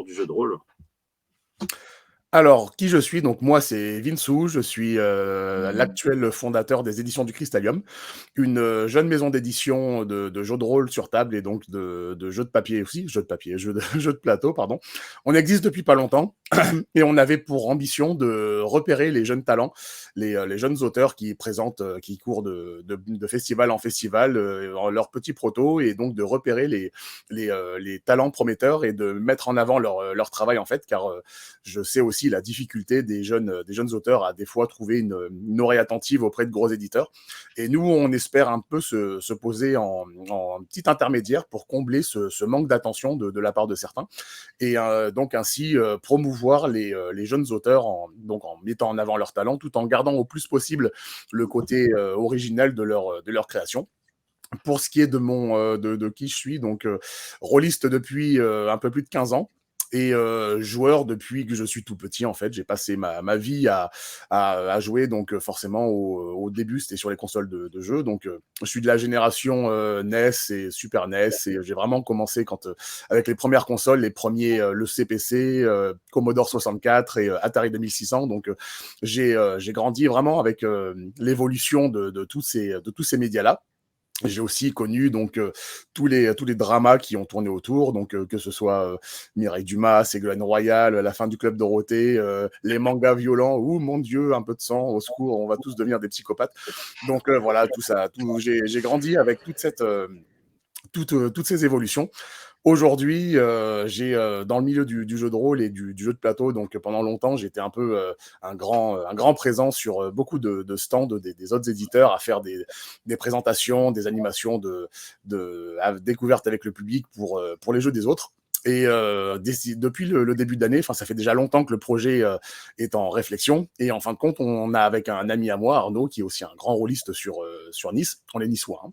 du jeu de rôle? Alors, qui je suis? Donc moi, c'est Vinsou, je suis, Mmh. l'actuel fondateur des éditions du Crystalium, une, jeune maison d'édition de jeux de rôle sur table et donc de jeux de papier aussi, jeux de papier, jeux de jeux de plateau, pardon. On existe depuis pas longtemps et on avait pour ambition de repérer les jeunes talents, les jeunes auteurs qui présentent, qui courent de festival en festival, leurs petits protos et donc de repérer les talents prometteurs et de mettre en avant leur travail en fait, car, je sais aussi la difficulté des jeunes auteurs à des fois trouver une oreille attentive auprès de gros éditeurs. Et nous, on espère un peu se poser en petit intermédiaire pour combler ce manque d'attention de la part de certains. Et donc ainsi promouvoir les jeunes auteurs donc en mettant en avant leur talent tout en gardant au plus possible le côté original de leur création. Pour ce qui est de qui je suis, donc rôliste depuis un peu plus de 15 ans et joueur depuis que je suis tout petit en fait. J'ai passé ma vie à jouer donc forcément au début c'était sur les consoles de jeux donc je suis de la génération NES et Super NES et j'ai vraiment commencé quand avec les premières consoles, les premiers le CPC, Commodore 64 et Atari 2600 donc j'ai grandi vraiment avec l'évolution de tous ces médias là. J'ai aussi connu donc tous les dramas qui ont tourné autour, donc que ce soit Mireille Dumas, Ségolène Royal, la fin du Club Dorothée, les mangas violents, ou mon Dieu, un peu de sang, au secours, on va tous devenir des psychopathes. Donc voilà, tout ça, j'ai grandi avec toutes ces évolutions. Aujourd'hui, j'ai dans le milieu du jeu de rôle et du jeu de plateau, donc pendant longtemps, j'étais un peu un grand présent sur beaucoup de stands des autres éditeurs à faire des présentations, des animations à découverte avec le public pour les jeux des autres. Et depuis le début de l'année, enfin ça fait déjà longtemps que le projet est en réflexion. Et en fin de compte, on a avec un ami à moi, Arnaud, qui est aussi un grand rôliste sur Nice, on est niçois, hein,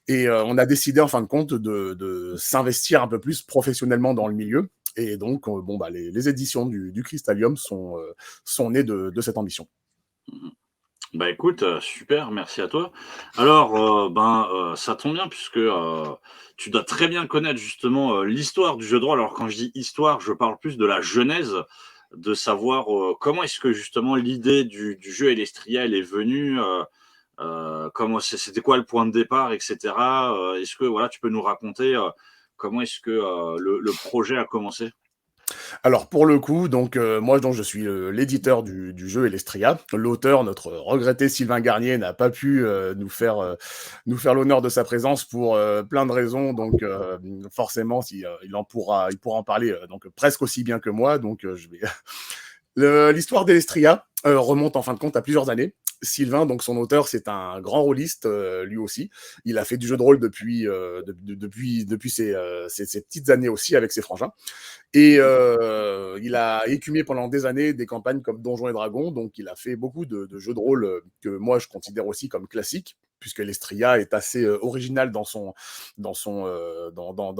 et on a décidé en fin de compte de s'investir un peu plus professionnellement dans le milieu. Et donc, bon, bah, les éditions du Crystalium sont nées de cette ambition. Mmh. Bah, écoute, super, merci à toi. Alors, ça tombe bien puisque, tu dois très bien connaître justement, l'histoire du jeu de rôle. Alors quand je dis histoire, je parle plus de la genèse, de savoir, comment est-ce que justement l'idée du jeu Elestria, elle est venue, comment c'était quoi le point de départ et cetera? Est-ce que voilà, tu peux nous raconter, comment est-ce que, le projet a commencé? Alors pour le coup, donc moi donc je suis l'éditeur du jeu Elestria. L'auteur, notre regretté Sylvain Garnier, n'a pas pu nous faire l'honneur de sa présence pour plein de raisons. Donc forcément, si, il pourra en parler donc presque aussi bien que moi. Donc je vais l'histoire d'Elestria remonte en fin de compte à plusieurs années. Sylvain, donc son auteur, c'est un grand rôliste, lui aussi. Il a fait du jeu de rôle depuis ses petites années aussi avec ses frangins. Et il a écumé pendant des années des campagnes comme Donjons et Dragons, donc il a fait beaucoup de jeux de rôle que moi je considère aussi comme classiques, puisque l'Estria est assez original dans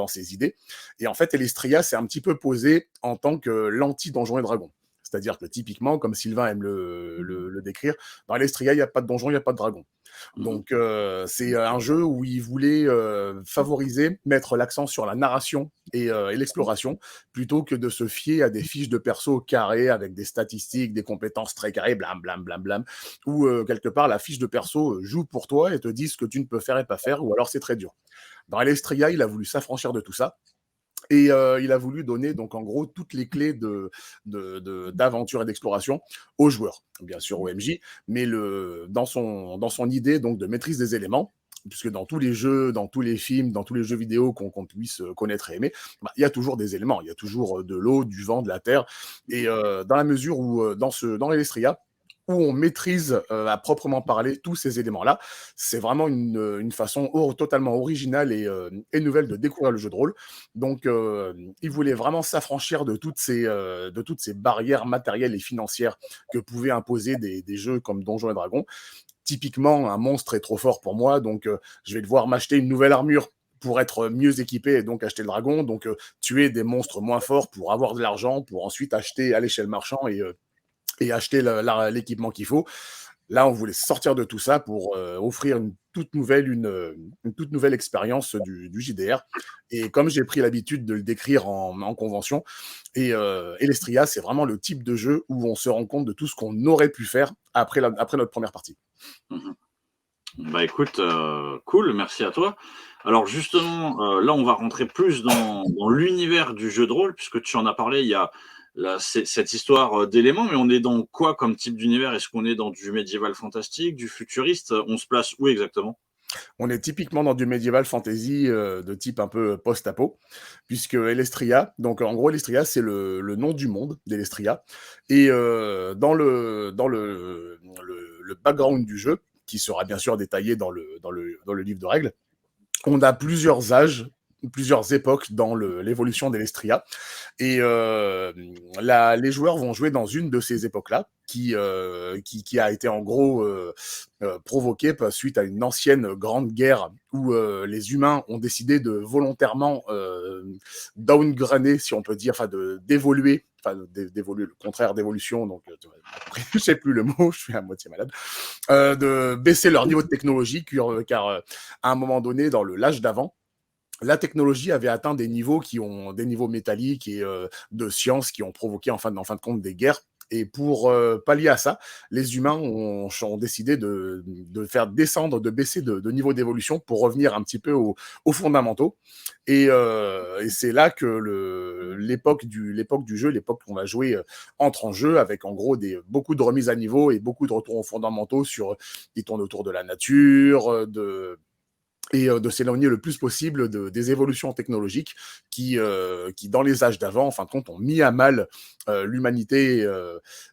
ses idées. Et en fait, Elestria s'est un petit peu posé en tant que l'anti-Donjons et Dragons. C'est-à-dire que typiquement, comme Sylvain aime le décrire, dans Elestria, il n'y a pas de donjon, il n'y a pas de dragon. Mmh. Donc c'est un jeu où il voulait favoriser, mettre l'accent sur la narration et l'exploration, plutôt que de se fier à des fiches de perso carrées avec des statistiques, des compétences très carrées, blam blam blam blam, où quelque part la fiche de perso joue pour toi et te dit ce que tu ne peux faire et pas faire, ou alors c'est très dur. Dans Elestria, il a voulu s'affranchir de tout ça. Et il a voulu donner donc en gros toutes les clés d'aventure et d'exploration aux joueurs, bien sûr au MJ, mais dans son idée donc de maîtrise des éléments, puisque dans tous les jeux, dans tous les films, dans tous les jeux vidéo qu'on puisse connaître et aimer, bah, il y a toujours des éléments, il y a toujours de l'eau, du vent, de la terre, et dans la mesure où dans Elestria, où on maîtrise à proprement parler tous ces éléments-là, c'est vraiment une façon totalement originale et nouvelle de découvrir le jeu de rôle. Donc, il voulait vraiment s'affranchir de toutes ces barrières matérielles et financières que pouvaient imposer des jeux comme Donjons et Dragons. Typiquement, un monstre est trop fort pour moi, donc je vais devoir m'acheter une nouvelle armure pour être mieux équipé et donc acheter le dragon, donc tuer des monstres moins forts pour avoir de l'argent, pour ensuite acheter à l'échelle marchand et acheter l'équipement qu'il faut. Là, on voulait sortir de tout ça pour offrir une une toute nouvelle expérience du JDR. Et comme j'ai pris l'habitude de le décrire en convention, Elestria, c'est vraiment le type de jeu où on se rend compte de tout ce qu'on aurait pu faire après notre première partie. Mmh. Bah, écoute, cool, merci à toi. Alors justement, là, on va rentrer plus dans l'univers du jeu de rôle puisque tu en as parlé, il y a là, cette histoire, d'éléments, mais on est dans quoi comme type d'univers? Est-ce qu'on est dans du médiéval fantastique, du futuriste? On se place où exactement? On est typiquement dans du médiéval fantasy de type un peu post-apo, puisque Elestria, donc en gros Elestria c'est le nom du monde d'Elestria, et dans le background du jeu, qui sera bien sûr détaillé dans le livre de règles, on a plusieurs âges, plusieurs époques dans l'évolution d'Elestria. Et les joueurs vont jouer dans une de ces époques-là, qui a été en gros provoquée suite à une ancienne grande guerre où les humains ont décidé de volontairement downgrader, si on peut dire, enfin d'évoluer, d'évoluer, le contraire d'évolution, donc je sais plus le mot, je suis à moitié malade, de baisser leur niveau de technologie, car à un moment donné, dans l'âge d'avant, la technologie avait atteint des niveaux métalliques et de science qui ont provoqué en fin de compte des guerres. Et pour pallier à ça, les humains ont décidé de faire descendre, de baisser de niveau d'évolution pour revenir un petit peu aux fondamentaux. Et c'est là que l'époque du jeu, l'époque qu'on va jouer, entre en jeu avec en gros beaucoup de remises à niveau et beaucoup de retours aux fondamentaux qui tournent autour de la nature, de s'éloigner le plus possible des évolutions technologiques qui, dans les âges d'avant, en fin de compte, ont mis à mal l'humanité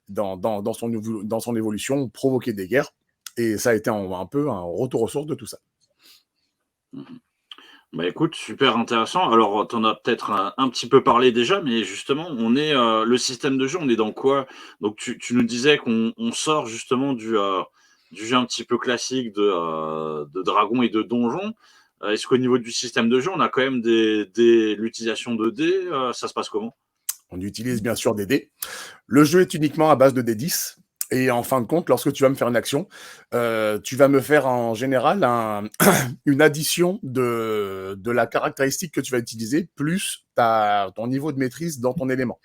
dans son évolution, ont provoqué des guerres. Et ça a été un peu un retour aux sources de tout ça. Mmh. Bah, écoute, super intéressant. Alors, tu en as peut-être un petit peu parlé déjà, mais justement, le système de jeu, on est dans quoi? Donc tu nous disais qu'on sort justement du jeu un petit peu classique de dragons et de donjons. Est-ce qu'au niveau du système de jeu, on a quand même l'utilisation de dés? Ça se passe comment? On utilise bien sûr des dés. Le jeu est uniquement à base de D10. Et en fin de compte, lorsque tu vas me faire une action, tu vas me faire en général une addition de la caractéristique que tu vas utiliser, plus ton niveau de maîtrise dans ton élément.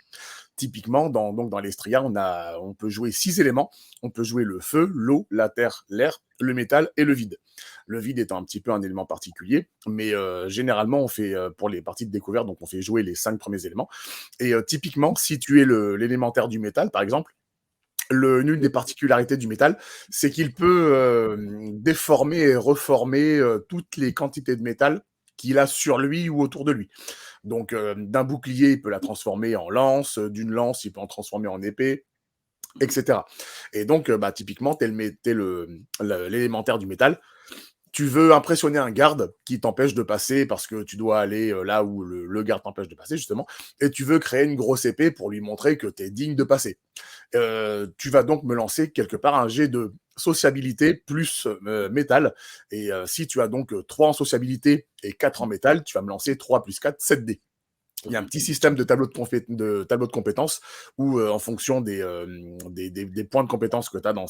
Typiquement, donc dans l'Estria, on peut jouer 6 éléments. On peut jouer le feu, l'eau, la terre, l'air, le métal et le vide. Le vide étant un petit peu un élément particulier, mais généralement, on fait, pour les parties de découverte, donc on fait jouer les 5 premiers éléments. Et typiquement, si tu es l'élémentaire du métal, par exemple, l'une des particularités du métal, c'est qu'il peut déformer et reformer toutes les quantités de métal qu'il a sur lui ou autour de lui. Donc, d'un bouclier, il peut la transformer en lance, d'une lance, il peut en transformer en épée, etc. Et donc, typiquement, t'es l'élémentaire du métal. Tu veux impressionner un garde qui t'empêche de passer parce que tu dois aller là où le garde t'empêche de passer, justement, et tu veux créer une grosse épée pour lui montrer que tu es digne de passer. Tu vas donc me lancer quelque part un jet de sociabilité plus métal. Et si tu as donc 3 en sociabilité et 4 en métal, tu vas me lancer 3 plus 4, 7 dés. Il y a un petit système de tableau de compétences où, en fonction des points de compétences que tu as dans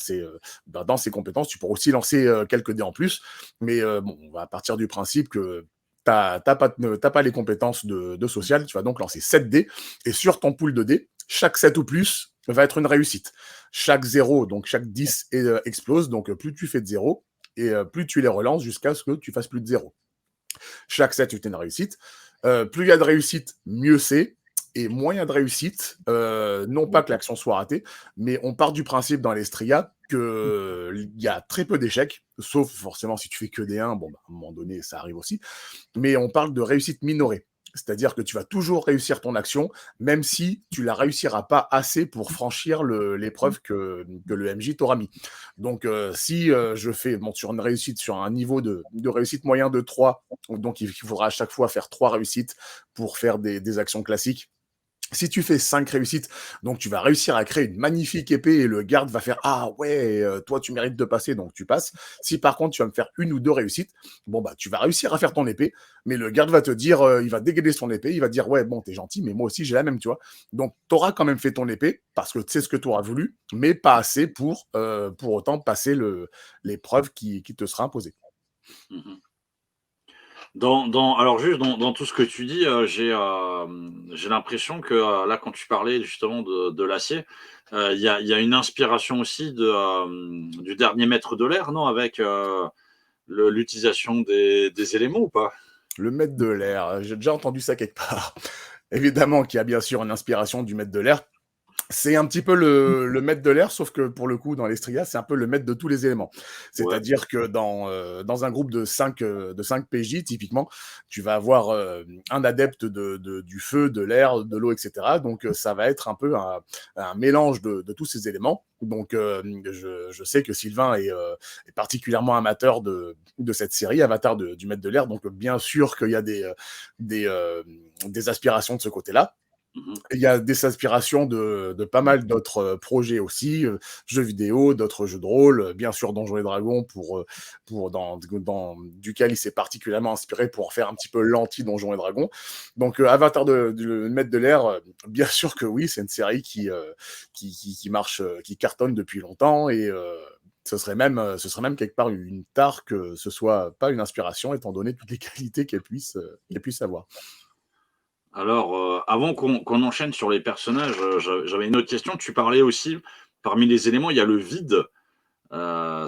ces compétences, tu pourras aussi lancer quelques dés en plus. Mais bon, on va partir du principe que t'as pas les compétences de social. Tu vas donc lancer 7 dés. Et sur ton pool de dés, chaque 7 ou plus va être une réussite. Chaque 0, donc chaque 10 explose. Donc plus tu fais de 0, et plus tu les relances jusqu'à ce que tu fasses plus de 0. Chaque 7 est une réussite. Plus il y a de réussite, mieux c'est. Et moins il y a de réussite, non pas que l'action soit ratée, mais on part du principe dans l'Estria qu'il y a très peu d'échecs, sauf forcément si tu fais que des 1, bon, à un moment donné, ça arrive aussi. Mais on parle de réussite minorée. C'est-à-dire que tu vas toujours réussir ton action, même si tu la réussiras pas assez pour franchir l'épreuve que le MJ t'aura mis. Donc, si je fais sur une réussite, sur un niveau de réussite moyen de 3, donc il faudra à chaque fois faire 3 réussites pour faire des actions classiques. Si tu fais 5 réussites, donc tu vas réussir à créer une magnifique épée et le garde va faire « Ah ouais, toi tu mérites de passer, donc tu passes. » Si par contre tu vas me faire 1 ou 2 réussites, bon bah tu vas réussir à faire ton épée, mais le garde va te dire, il va dégainer son épée, il va dire « Ouais, bon, t'es gentil, mais moi aussi j'ai la même, tu vois. » Donc t'auras quand même fait ton épée, parce que c'est ce que tu auras voulu, mais pas assez pour autant passer l'épreuve qui te sera imposée. Mmh. Alors juste dans tout ce que tu dis, j'ai l'impression que, là, quand tu parlais justement de l'acier, il y a une inspiration aussi du dernier maître de l'air, non? Avec, l'utilisation des éléments ou pas? Le maître de l'air, j'ai déjà entendu ça quelque part. Évidemment qu'il y a bien sûr une inspiration du maître de l'air. C'est un petit peu le maître de l'air, sauf que pour le coup, dans l'Estria, c'est un peu le maître de tous les éléments. Ouais. C'est-à-dire que dans un groupe de 5 PJ, typiquement, tu vas avoir un adepte du feu, de l'air, de l'eau, etc. Donc, ça va être un peu un mélange de tous ces éléments. Donc, je sais que Sylvain est particulièrement amateur de cette série, Avatar du maître de l'air. Donc, bien sûr qu'il y a des, euh, des aspirations de ce côté-là. Mmh. Il y a des aspirations de pas mal d'autres projets aussi, jeux vidéo, d'autres jeux de rôle, bien sûr Donjons et Dragons duquel il s'est particulièrement inspiré pour faire un petit peu l'anti-Donjons et Dragons. Donc Avatar du Maître de l'air, bien sûr que oui, c'est une série qui marche, qui cartonne depuis longtemps et ce serait même quelque part une tare que ce soit pas une inspiration étant donné toutes les qualités qu'elle puisse avoir. Alors, avant qu'on enchaîne sur les personnages, j'avais une autre question. Tu parlais aussi, parmi les éléments, il y a le vide.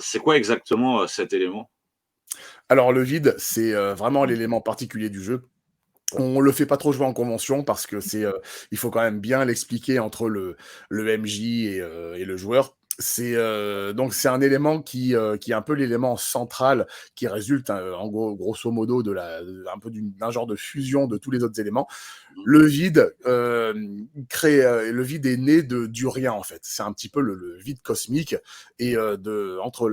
C'est quoi exactement, cet élément? Alors le vide, c'est, vraiment l'élément particulier du jeu. On le fait pas trop jouer en convention parce que il faut quand même bien l'expliquer entre le MJ et le joueur. Donc c'est un élément qui est un peu l'élément central qui résulte, en gros grosso modo un peu d'un genre de fusion de tous les autres éléments. Mmh. Le vide, le vide est né du rien, en fait. C'est un petit peu le vide cosmique et entre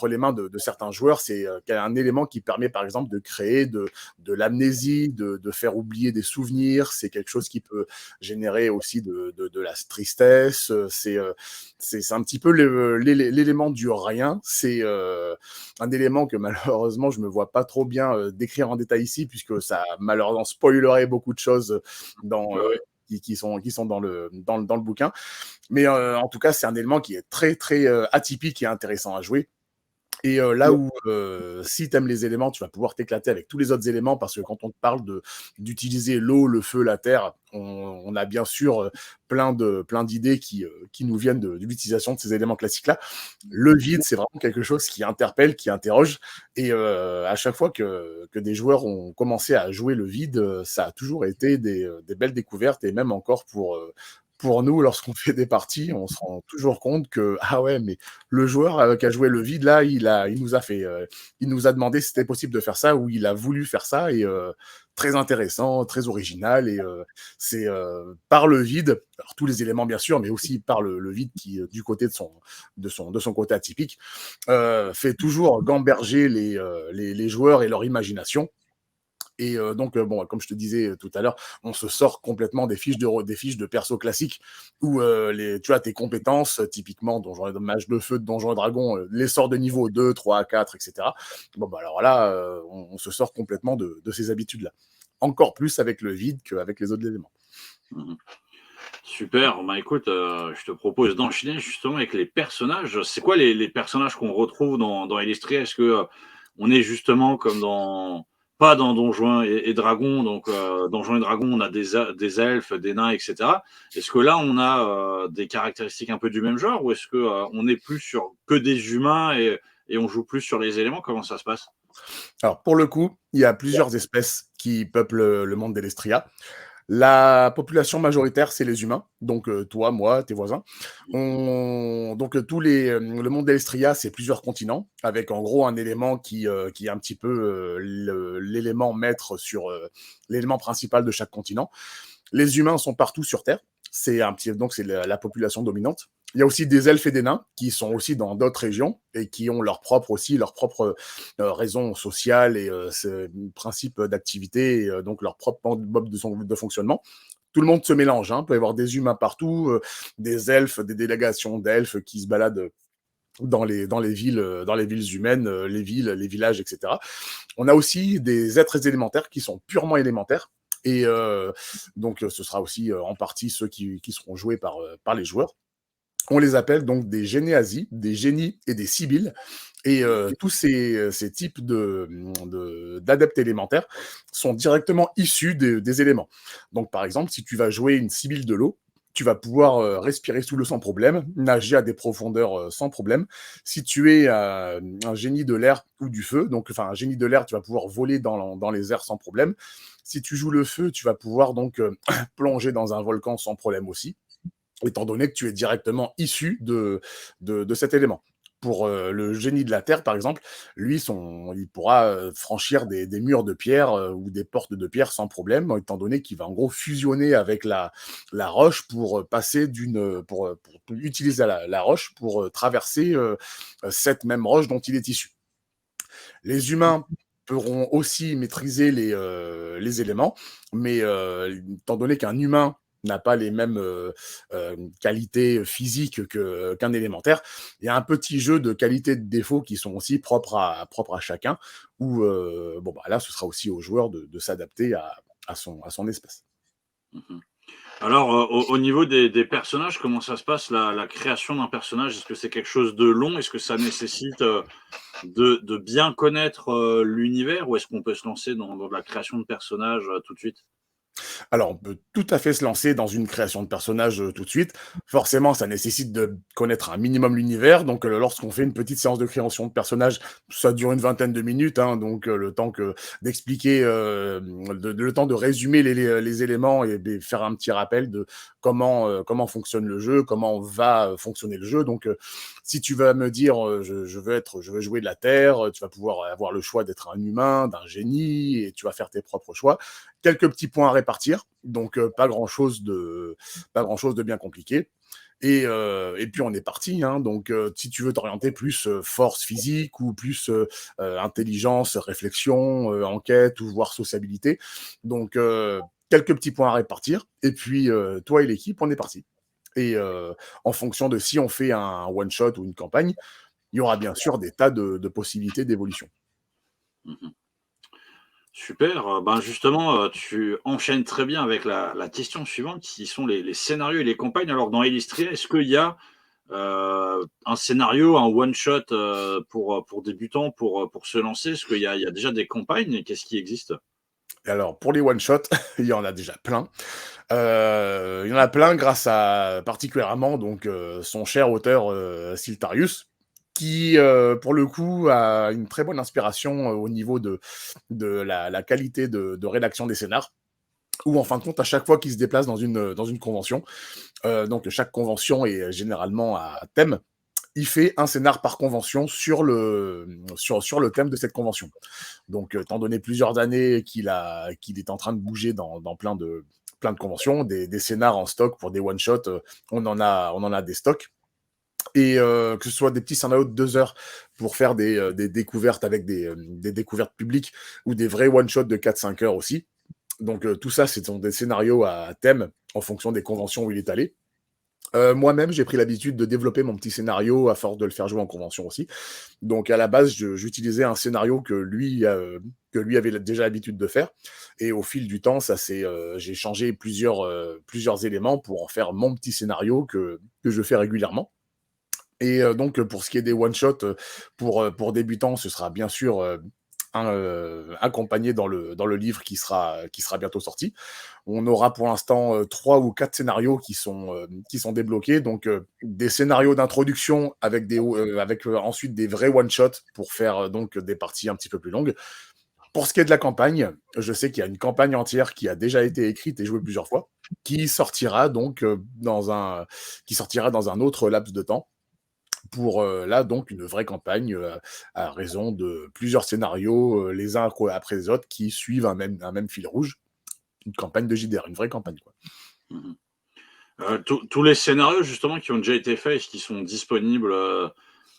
les mains de certains joueurs, c'est un élément qui permet, par exemple, de créer de l'amnésie, de faire oublier des souvenirs. C'est quelque chose qui peut générer aussi de la tristesse. C'est un petit peu l'élément du rien. C'est un élément que malheureusement je me vois pas trop bien décrire en détail ici, puisque ça malheureusement spoilerait beaucoup de choses dans Ouais, ouais. qui sont dans le bouquin. Mais en tout cas, c'est un élément qui est très très atypique et intéressant à jouer. Et là où, si tu aimes les éléments, tu vas pouvoir t'éclater avec tous les autres éléments parce que quand on te parle d'utiliser l'eau, le feu, la terre, on a bien sûr, plein d'idées qui nous viennent de l'utilisation de ces éléments classiques-là. Le vide, c'est vraiment quelque chose qui interpelle, qui interroge et à chaque fois que des joueurs ont commencé à jouer le vide, ça a toujours été des belles découvertes et même encore pour nous, lorsqu'on fait des parties, on se rend toujours compte que, ah ouais, mais le joueur qui a joué le vide, là, il nous a demandé si c'était possible de faire ça ou il a voulu faire ça et très intéressant, très original et c'est par le vide, alors tous les éléments bien sûr, mais aussi par le vide qui, du côté de son côté atypique, fait toujours gamberger les joueurs et leur imagination. Et donc, bon, comme je te disais tout à l'heure, on se sort complètement des fiches de perso classiques où tu as tes compétences, typiquement mage de feu de Donjons et Dragons, les sorts de niveau 2, 3, 4, etc. Bon, bah alors là, on se sort complètement de ces habitudes-là. Encore plus avec le vide qu'avec les autres éléments. Mmh. Super, bah, écoute, je te propose d'enchaîner justement avec les personnages. C'est quoi les personnages qu'on retrouve dans Illustria? Est-ce que, on est justement comme pas dans Donjons et Dragons, donc Donjons et Dragons, on a des elfes, des nains et cetera. Est-ce que là, on a, des caractéristiques un peu du même genre? Ou est-ce que, on est plus sur que des humains et on joue plus sur les éléments? Comment ça se passe? Alors, pour le coup, il y a plusieurs espèces qui peuplent le monde d'Elestria. La population majoritaire, c'est les humains, donc toi, moi, tes voisins. Donc le monde d'Elestria, c'est plusieurs continents, avec en gros un élément qui est un petit peu l'élément maître sur l'élément principal de chaque continent. Les humains sont partout sur Terre. Donc c'est la population dominante. Il y a aussi des elfes et des nains qui sont aussi dans d'autres régions et qui ont leur propre raison sociale et principe d'activité, et donc leur propre mode de fonctionnement. Tout le monde se mélange, hein. Il peut y avoir des humains partout, des elfes, des délégations d'elfes qui se baladent dans les villes humaines, les villes, les villages, etc. On a aussi des êtres élémentaires qui sont purement élémentaires. Et donc, ce sera aussi en partie ceux qui seront joués par les joueurs. On les appelle donc des généasies, des génies et des sibylles. Et tous ces types d'adeptes élémentaires sont directement issus des éléments. Donc, par exemple, si tu vas jouer une sibylle de l'eau, tu vas pouvoir respirer sous l'eau sans problème, nager à des profondeurs sans problème. Si tu es un génie de l'air ou du feu, donc enfin un génie de l'air, tu vas pouvoir voler dans les airs sans problème. Si tu joues le feu, tu vas pouvoir donc plonger dans un volcan sans problème aussi, étant donné que tu es directement issu de cet élément. Pour le génie de la Terre, par exemple, lui, il pourra franchir des murs de pierre ou des portes de pierre sans problème, étant donné qu'il va en gros fusionner avec la roche pour passer pour utiliser la roche pour traverser cette même roche dont il est issu. Les humains pourront aussi maîtriser les éléments, mais étant donné qu'un humain n'a pas les mêmes qualités physiques qu'un élémentaire, il y a un petit jeu de qualités et de défauts qui sont aussi propres à chacun, où bon, bah, là, ce sera aussi au joueur de s'adapter à son espèce. Mmh. Alors, au niveau des personnages, comment ça se passe la création d'un personnage? Est-ce que c'est quelque chose de long? Est-ce que ça nécessite, de bien connaître, l'univers ou est-ce qu'on peut se lancer dans de la création de personnages, tout de suite? Alors, on peut tout à fait se lancer dans une création de personnage tout de suite. Forcément, ça nécessite de connaître un minimum l'univers. Donc, lorsqu'on fait une petite séance de création de personnage, ça dure une vingtaine de minutes. Hein, donc, le temps d'expliquer, le temps de résumer les éléments et de faire un petit rappel de comment fonctionne le jeu, comment va fonctionner le jeu. Donc, si tu vas me dire, je veux jouer de la Terre, tu vas pouvoir avoir le choix d'être un humain, d'un génie, et tu vas faire tes propres choix. Quelques petits points à répartir, donc pas grand chose de bien compliqué. Et puis on est parti. Hein, donc si tu veux t'orienter plus force physique ou plus intelligence, réflexion, enquête ou voire sociabilité, donc quelques petits points à répartir. Et puis toi et l'équipe, on est parti. Et en fonction de si on fait un one shot ou une campagne, il y aura bien sûr des tas de possibilités d'évolution. Mmh. Super, ben, justement, tu enchaînes très bien avec la question suivante, qui sont les scénarios et les campagnes. Alors dans Illustria, est-ce qu'il y a, un scénario, un one shot, pour débutants, pour se lancer? Est-ce qu'il y a déjà des campagnes et qu'est-ce qui existe? Et alors pour les one shots, il y en a déjà plein. Il y en a plein grâce à particulièrement donc son cher auteur, Siltarius, qui, pour le coup, a une très bonne inspiration, au niveau de la qualité de rédaction des scénars. Où en fin de compte, à chaque fois qu'il se déplace dans une convention, donc chaque convention est généralement à thème, il fait un scénar par convention sur le thème de cette convention. Donc, étant donné plusieurs années qu'il est en train de bouger dans plein de conventions, des scénars en stock pour des one-shots, on en a des stocks. Et que ce soit des petits scénarios de 2 heures pour faire des découvertes avec des découvertes publiques ou des vrais one-shots de 4-5 heures aussi. Donc, tout ça, ce sont des scénarios à thème en fonction des conventions où il est allé. Moi-même, j'ai pris l'habitude de développer mon petit scénario à force de le faire jouer en convention aussi. Donc à la base, j'utilisais un scénario que lui avait déjà l'habitude de faire. Et au fil du temps, j'ai changé plusieurs éléments pour en faire mon petit scénario que je fais régulièrement. Et donc pour ce qui est des one-shots, pour débutants, ce sera bien sûr accompagné dans le livre qui sera bientôt sorti. On aura pour l'instant 3 ou 4 scénarios qui sont débloqués. Donc des scénarios d'introduction avec ensuite des vrais one-shots pour faire donc des parties un petit peu plus longues. Pour ce qui est de la campagne, je sais qu'il y a une campagne entière qui a déjà été écrite et jouée plusieurs fois, qui sortira donc qui sortira dans un autre laps de temps pour là donc une vraie campagne à raison de plusieurs scénarios les uns après les autres qui suivent un même fil rouge. Une campagne de JDR, une vraie campagne quoi. Mmh. Tous les scénarios justement qui ont déjà été faits et qui sont disponibles,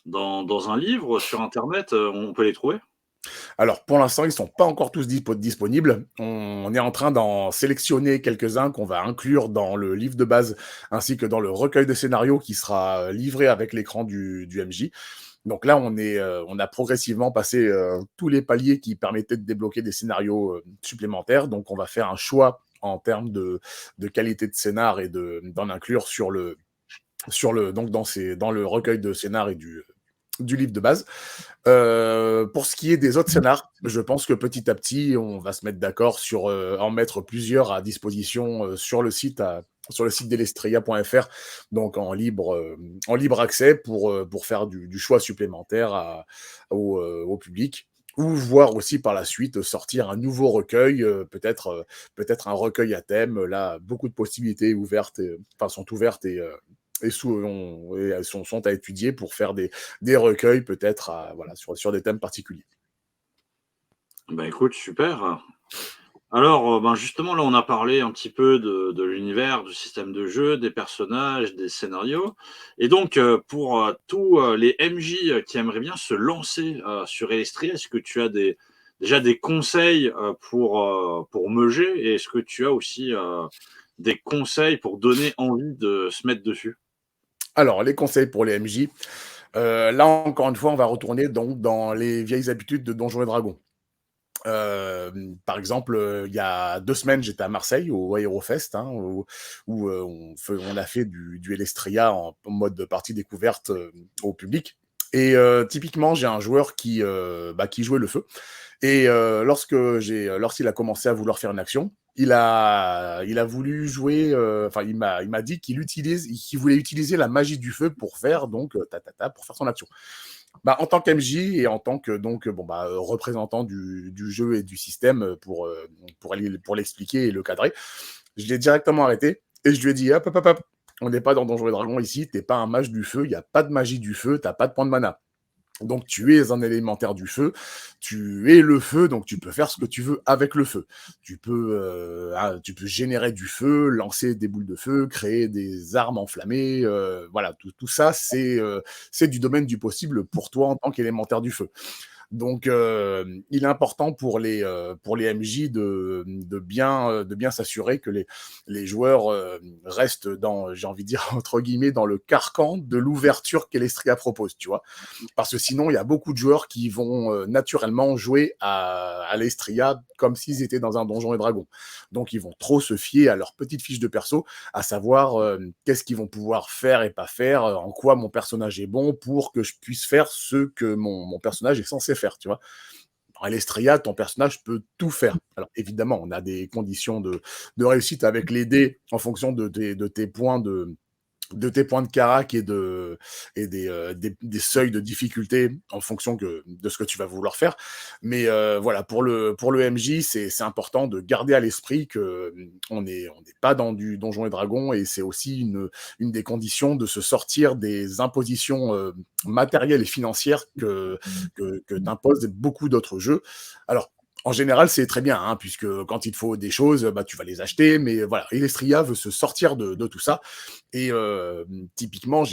dans un livre, sur internet, on peut les trouver? Alors pour l'instant, ils sont pas encore tous disponibles. On est en train d'en sélectionner quelques-uns qu'on va inclure dans le livre de base ainsi que dans le recueil de scénarios qui sera livré avec l'écran du MJ. Donc là, on a progressivement passé tous les paliers qui permettaient de débloquer des scénarios supplémentaires. Donc on va faire un choix en termes de qualité de scénar et d'en inclure donc dans le recueil de scénar et du livre de base. Pour ce qui est des autres scénars, je pense que petit à petit, on va se mettre d'accord sur en mettre plusieurs à disposition sur le site delestria.fr, donc en libre accès pour faire du choix supplémentaire au public. Ou voir aussi par la suite sortir un nouveau recueil, peut-être un recueil à thème. Là, beaucoup de possibilités ouvertes, sont ouvertes et sont à étudier pour faire des recueils peut-être voilà, sur des thèmes particuliers. Bah, écoute, super. Alors, ben, justement, là, on a parlé un petit peu de l'univers, du système de jeu, des personnages, des scénarios et donc pour, tous, les MJ, qui aimeraient bien se lancer, sur Elestria, est-ce que tu as déjà des conseils, pour meuger et est-ce que tu as aussi, des conseils pour donner envie de se mettre dessus? Alors, les conseils pour les MJ, là encore une fois, on va retourner donc dans les vieilles habitudes de Donjons et Dragons. Par exemple, il y a 2 semaines, j'étais à Marseille au Aérofest, hein, où on a fait du Elestria en mode partie découverte, au public et typiquement, j'ai un joueur qui jouait le feu et lorsqu'il a commencé à vouloir faire une action, il a voulu jouer, il m'a dit qu'il voulait utiliser la magie du feu pour faire donc, pour faire son action. Bah, en tant qu'MJ et en tant que donc représentant du jeu et du système, pour l'expliquer et le cadrer, je l'ai directement arrêté et je lui ai dit: «Hop, hop, hop, hop, on n'est pas dans Donjons et Dragons ici, tu es pas un mage du feu, il y a pas de magie du feu, tu as pas de point de mana. Donc tu es un élémentaire du feu, tu es le feu, donc tu peux faire ce que tu veux avec le feu. Tu peux générer du feu, lancer des boules de feu, créer des armes enflammées, voilà, tout ça, c'est du domaine du possible pour toi en tant qu'élémentaire du feu. Donc, il est important pour les MJ de bien s'assurer que les joueurs restent dans, j'ai envie de dire, entre guillemets, dans le carcan de l'ouverture qu'Elestria propose, tu vois. Parce que sinon, il y a beaucoup de joueurs qui vont naturellement jouer à l'Estria comme s'ils étaient dans un donjon et dragon. Donc, ils vont trop se fier à leur petite fiche de perso, à savoir qu'est-ce qu'ils vont pouvoir faire et pas faire, en quoi mon personnage est bon pour que je puisse faire ce que mon personnage est censé faire, tu vois. Dans Alestria, ton personnage peut tout faire. Alors évidemment, on a des conditions de réussite avec les dés en fonction de tes points de carac des seuils de difficulté en fonction de ce que tu vas vouloir faire. Mais voilà, pour le MJ, c'est important de garder à l'esprit que on n'est pas dans du Donjon et Dragon et c'est aussi une des conditions de se sortir des impositions matérielles et financières que t'imposent beaucoup d'autres jeux. Alors, en général, c'est très bien, hein, puisque quand il te faut des choses, bah, tu vas les acheter. Mais voilà, Elestria veut se sortir de tout ça. Et typiquement,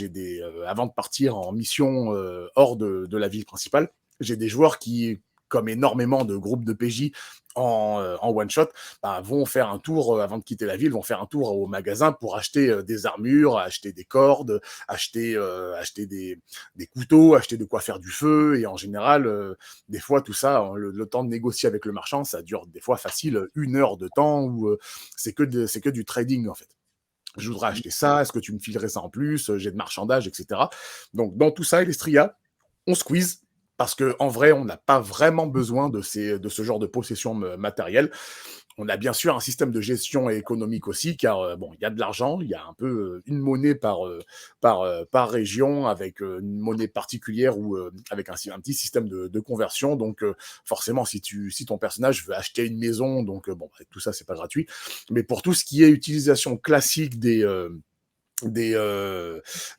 avant de partir en mission hors de la ville principale, j'ai des joueurs qui, comme énormément de groupes de PJ en one shot, bah, vont faire un tour avant de quitter la ville, vont faire un tour au magasin pour acheter des armures, acheter des cordes, acheter des couteaux, acheter de quoi faire du feu. Et en général, des fois, tout ça, hein, le temps de négocier avec le marchand, ça dure des fois facile 1 heure de temps où c'est que du trading en fait. Je voudrais acheter ça, est-ce que tu me filerais ça en plus? J'ai de marchandage, etc. Donc, dans tout ça, Elestria, on squeeze, parce qu'en vrai, on n'a pas vraiment besoin de ce genre de possession matérielle. On a bien sûr un système de gestion économique aussi, car bon, il y a de l'argent, il y a un peu une monnaie par région, avec une monnaie particulière ou avec un petit système de conversion. Donc, forcément, si ton personnage veut acheter une maison, donc bon, tout ça, c'est pas gratuit. Mais pour tout ce qui est utilisation classique des, euh,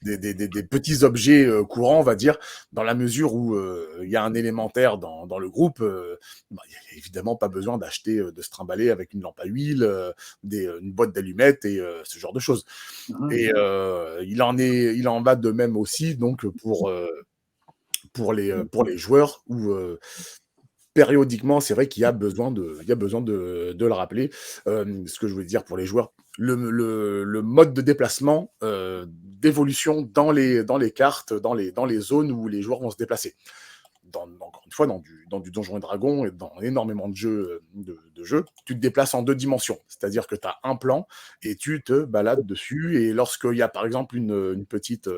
des petits objets courants, on va dire, dans la mesure où il y a un élémentaire dans le groupe, bah, il n'y a évidemment pas besoin d'acheter, de se trimballer avec une lampe à huile, une boîte d'allumettes et ce genre de choses. Mmh. Et il en va de même aussi donc pour les joueurs où périodiquement, c'est vrai qu'il y a il y a besoin de le rappeler. Ce que je voulais dire pour les joueurs, le mode de déplacement, d'évolution dans les cartes, dans les zones où les joueurs vont se déplacer. encore une fois, dans du Donjon et Dragon et dans énormément de jeux, tu te déplaces en 2 dimensions. C'est-à-dire que tu as un plan et tu te balades dessus et lorsqu'il y a par exemple une petite,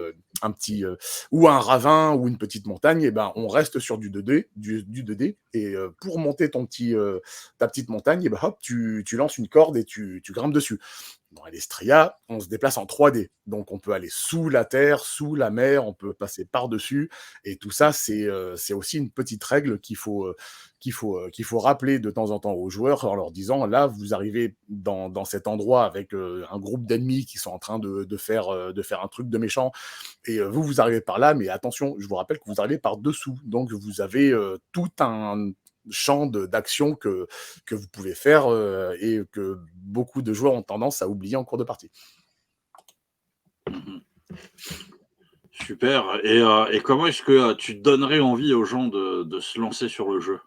un petit, ou un ravin ou une petite montagne et ben, on reste sur du 2D et pour monter ta petite montagne et ben, hop, tu lances une corde et tu grimpes dessus. Dans Alestria, on se déplace en 3D. Donc, on peut aller sous la terre, sous la mer, on peut passer par-dessus. Et tout ça, c'est aussi une petite règle qu'il faut rappeler de temps en temps aux joueurs en leur disant, là, vous arrivez dans cet endroit avec un groupe d'ennemis qui sont en train de faire un truc de méchant. Et vous arrivez par là, mais attention, je vous rappelle que vous arrivez par dessous. Donc, vous avez tout un champ d'action que vous pouvez faire et que beaucoup de joueurs ont tendance à oublier en cours de partie. Mmh. Super. Et comment est-ce que tu donnerais envie aux gens de se lancer sur le jeu?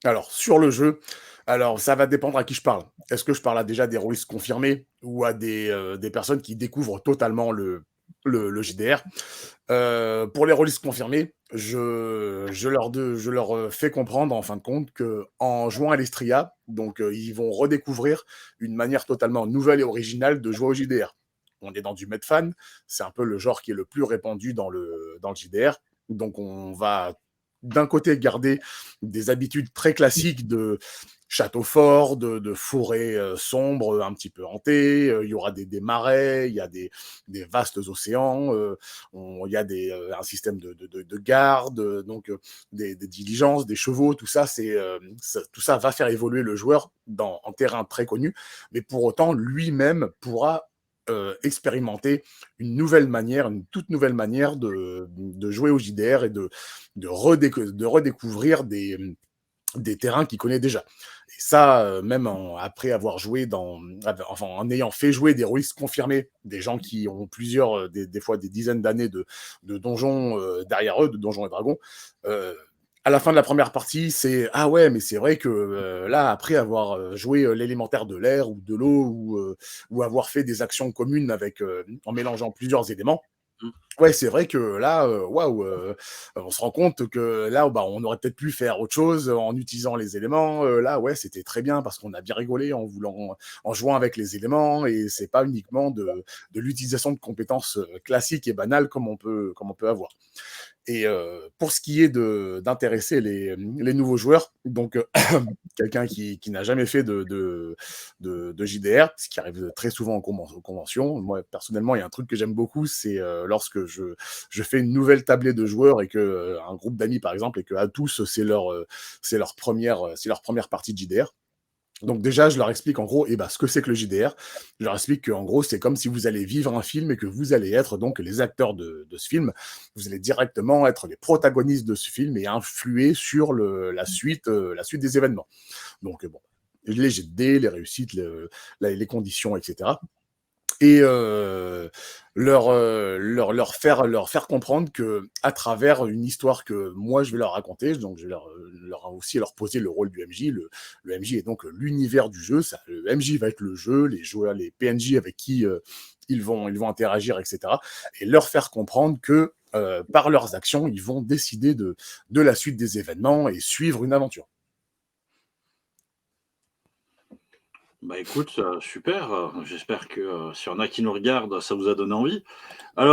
Alors, sur le jeu, alors ça va dépendre à qui je parle. Est-ce que je parle à déjà des rôlistes confirmés ou à des personnes qui découvrent totalement le JDR? Pour les rôlistes confirmés, je leur fais comprendre en fin de compte que en jouant à l'Estria, donc ils vont redécouvrir une manière totalement nouvelle et originale de jouer au JDR. On est dans du Medfan, c'est un peu le genre qui est le plus répandu dans le JDR. Donc on va d'un côté garder des habitudes très classiques de château fort, de forêt sombre, un petit peu hantée. Il y aura des marais, il y a des vastes océans. Il y a un système de garde, donc des diligences, des chevaux, tout ça, tout ça va faire évoluer le joueur en terrain très connu, mais pour autant, lui-même pourra expérimenter une toute nouvelle manière de jouer au JDR et de redécouvrir des terrains qu'il connaît déjà. Et ça, même après avoir joué enfin, en ayant fait jouer des rôlistes confirmés, des gens qui ont des fois des dizaines d'années de donjons derrière eux, de donjons et dragons, à la fin de la première partie, c'est ah ouais, mais c'est vrai que là, après avoir joué l'élémentaire de l'air ou de l'eau ou avoir fait des actions communes en mélangeant plusieurs éléments, Mmh. ouais, c'est vrai que là, waouh, on se rend compte que là, bah, on aurait peut-être pu faire autre chose en utilisant les éléments. Là, ouais, c'était très bien parce qu'on a bien rigolé en jouant avec les éléments et c'est pas uniquement de l'utilisation de compétences classiques et banales comme on peut avoir. Et pour ce qui est d'intéresser les nouveaux joueurs, donc quelqu'un qui n'a jamais fait de JDR, ce qui arrive très souvent en convention. Moi, personnellement, il y a un truc que j'aime beaucoup, c'est lorsque je fais une nouvelle tablée de joueurs et que un groupe d'amis, par exemple, et que à tous, c'est leur première partie de JDR. Donc déjà, je leur explique en gros ce que c'est que le JDR. Je leur explique qu'en gros, c'est comme si vous allez vivre un film et que vous allez être donc les acteurs de ce film. Vous allez directement être les protagonistes de ce film et influer sur la suite des événements. Donc bon, les jets de dés, les réussites, les conditions, etc. Et leur faire comprendre que à travers une histoire que moi je vais leur raconter, donc je vais leur poser le rôle du MJ. Le MJ est donc l'univers du jeu. Le MJ va être le jeu, les joueurs, les PNJ avec qui ils vont interagir, etc. Et leur faire comprendre que par leurs actions, ils vont décider de la suite des événements et suivre une aventure. Bah, écoute, super, j'espère que, s'il y en a qui nous regardent, ça vous a donné envie. Alors